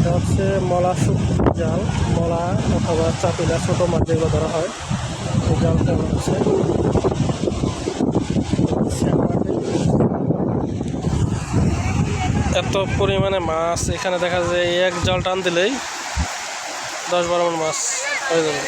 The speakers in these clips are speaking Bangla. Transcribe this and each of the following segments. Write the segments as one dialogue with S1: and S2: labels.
S1: এটা হচ্ছে মলা শুটকি জাল, মলা অথবা চাপিলা ছোটো মাছ যেগুলো ধরা হয় এই জাল কেমন হচ্ছে। এত পরিমাণে মাছ এখানে দেখা যায়, এক জাল টান দিলেই 10-12 মণ মাছ হয়ে যাবে।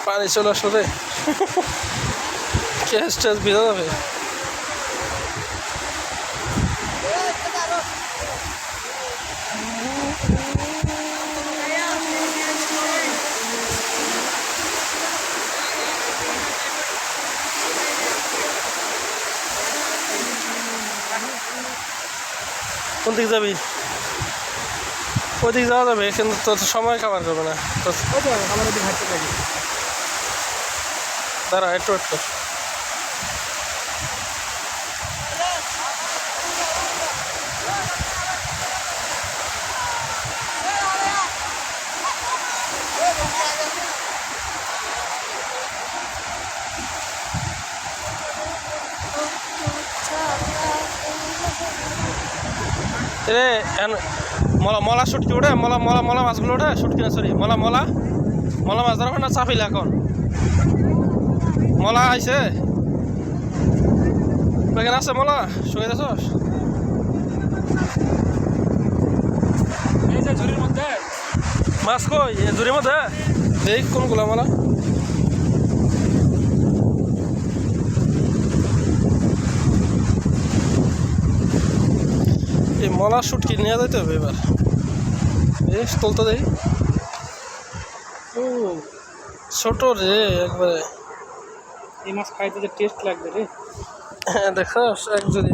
S1: পানি চলে আসলো রে, গ্যাস ট্যাস ভিজা যাবে। কোন দিক যাবি? ওই দিক যাওয়া যাবে, কিন্তু তোর সময় খাবার যাবে না। দাঁড়া একটু একটু। রে মলা মলা শুটকি ওঠে, মলা মলা মলা মাছগুলো ওঠে, শুটকি না সরি মলা মলা মলা মাছ ধরা না চাপিল এখন। মলা আইছে এখানে আছে, মলা শুয়ে যাচ্ছ মাছ কই ঝুড়ির মধ্যে? দেখ কোনগুলা মলা। এই মলা শুটকি নিয়ে যাইতে হবে এবার। বেশ তুলতে দেই। ও ছোট রে একবারে।
S2: এই মাছ খাইতে যে টেস্ট লাগবে রে।
S1: হ্যাঁ দেখো এক যদি